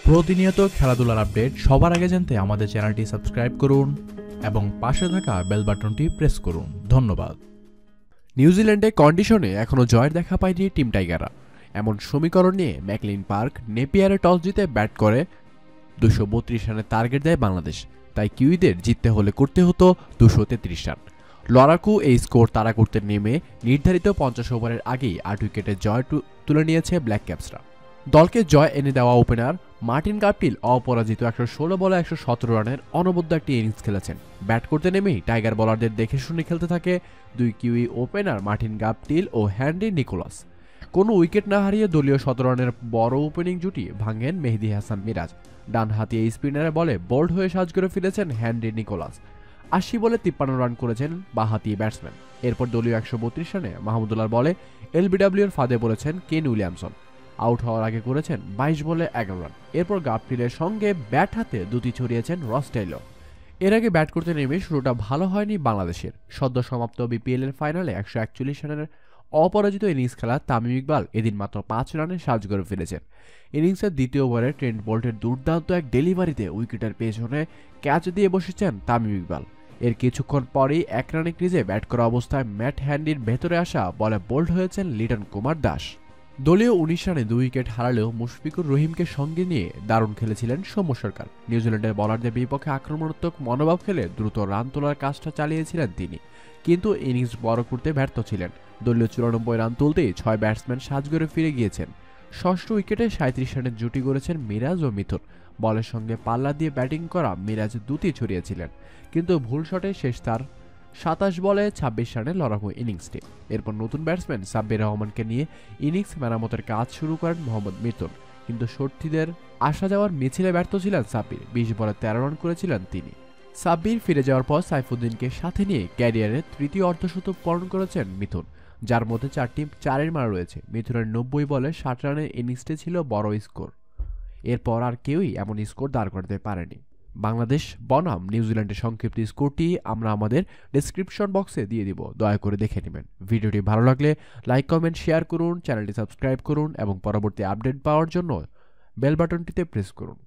প্রতিনিয়ত খেলাধুলার আপডেট সবার আগে জানতে আমাদের চ্যানেলটি সাবস্ক্রাইব করুন এবং পাশে থাকা বেল বাটনটি প্রেস করুন। ধন্যবাদ। নিউজিল্যান্ডে কন্ডিশনে এখনও জয়ের দেখা পায়নি টিম টাইগাররা। এমন সমীকরণ নিয়ে ম্যাকলিন পার্ক নেপিয়ারে টস জিতে ব্যাট করে 232 রানের টার্গেট দেয় বাংলাদেশ। তাই কিউইদের জিততে হলে করতে হতো 233 রান। লড়াকু এই স্কোর তাড়া করতে নেমে নির্ধারিত 50 ওভারের আগেই 8 উইকেটে জয় তুলে নিয়েছে ব্ল্যাক ক্যাপসরা। দলকে জয় এনে দেওয়া ওপেনার মার্টিন গাপটিল অপরাজিত 116 বলে 117 রানের অনবদ্য একটি ইনিংস খেলেছেন। ব্যাট করতে নেমেই টাইগার বোলারদের দেখে শুনে খেলতে থাকে দুই কিউই ওপেনার মার্টিন গাপটিল ও হ্যান্ডি নিকোলাস। কোনো উইকেট না হারিয়ে দলীয় 17 রানের বড় ওপেনিং জুটি ভাঙেন মেহেদী হাসান মিরাজ। ডানহাতি এই স্পিনারে বলে বোল্ড হয়ে সাজ করে ফিরেছেন হ্যান্ডি নিকোলাস। 80 বলে 53 রান করেছেন বাঁহাতি ব্যাটসম্যান। এরপর দলীয় 132 রানে মাহমুদুল্লাহর বলে এলবিডব্লিউর ফাঁদে পড়েছেন কেন উইলিয়ামসন। আউট হওয়ার আগে করেছেন 22 বলে 11 রান। এরপর গাপটিলের সঙ্গে ব্যাট হাতে দুটি ছড়িয়েছেন রস টেইলর। এর আগে ব্যাট করতে নেমে শুরুটা ভালো হয়নি বাংলাদেশের। সদ্য সমাপ্ত বিপিএল এর ফাইনালে 141 রানের অপরাজিত ইনিংস খেলা তামিম ইকবাল এদিন মাত্র 5 রানে সাজ করে ফিরেছেন। ইনিংসের দ্বিতীয় ওভারে ট্রেন্ট বোল্টের দুর্দান্ত এক ডেলিভারিতে উইকেটের পেছনে ক্যাচ দিয়ে বসেছেন তামিম ইকবাল। এর কিছুক্ষণ পরেই 1 রানে ক্রিজে ব্যাট করা অবস্থায় ম্যাট হ্যান্ডির ভেতরে আসা বলে বোল্ড হয়েছেন লিটন কুমার দাস। দলীয় 19 রানে 2 উইকেট হারালেও মুশফিকুর রহিমকে সঙ্গে নিয়ে দারুণ খেলেছিলেন সৌম্য সরকার। নিউজিল্যান্ডের বোলারদের বিপক্ষে আক্রমণাত্মক মনোভাব খেলে দ্রুত রান তোলার কাজটা চালিয়েছিলেন তিনি, কিন্তু ইনিংস বড় করতে ব্যর্থ ছিলেন। দলীয় 94 রান তুলতেই 6 ব্যাটসম্যান সাজঘরে ফিরে গিয়েছেন। ষষ্ঠ উইকেটে 37 রানের জুটি গড়েছেন মিরাজ ও মিথুন। বলের সঙ্গে পাল্লা দিয়ে ব্যাটিং করা মিরাজ দুটি ছড়িয়েছিলেন, কিন্তু ভুল শটে শেষ তার 27 বলে 26 রানে লড়াকু ইনিংসটি। এরপর নতুন ব্যাটসম্যান সাব্বির রহমানকে নিয়ে ইনিংস মেরামতের কাজ শুরু করেন মোহাম্মদ মিথুন, কিন্তু শর্তীদের আসা যাওয়ার মিছিলে ব্যর্থ ছিলেন সাব্বির। 20 বলে 13 রান করেছিলেন তিনি। সাব্বির ফিরে যাওয়ার পর সাইফুদ্দিনকে সাথে নিয়ে ক্যারিয়ারের তৃতীয় অর্ধশতক পূরণ করেছেন মিথুন, যার মধ্যে 4টি চারের মারা রয়েছে। মিথুনের 90 বলে 60 রানের ইনিংসটি ছিল বড় স্কোর। এরপর আর কেউই এমন স্কোর দাঁড় করতে পারেনি। বাংলাদেশ বনাম নিউজিল্যান্ডের সংক্ষিপ্ত স্কোরটি আমরা আমাদের ডেসক্রিপশন বক্সে দিয়ে দিব, দয়া করে দেখে নেবেন। ভিডিওটি ভালো লাগলে লাইক কমেন্ট শেয়ার করুন, চ্যানেলটি সাবস্ক্রাইব করুন এবং পরবর্তী আপডেট পাওয়ার জন্য বেল বাটনটিতে প্রেস করুন।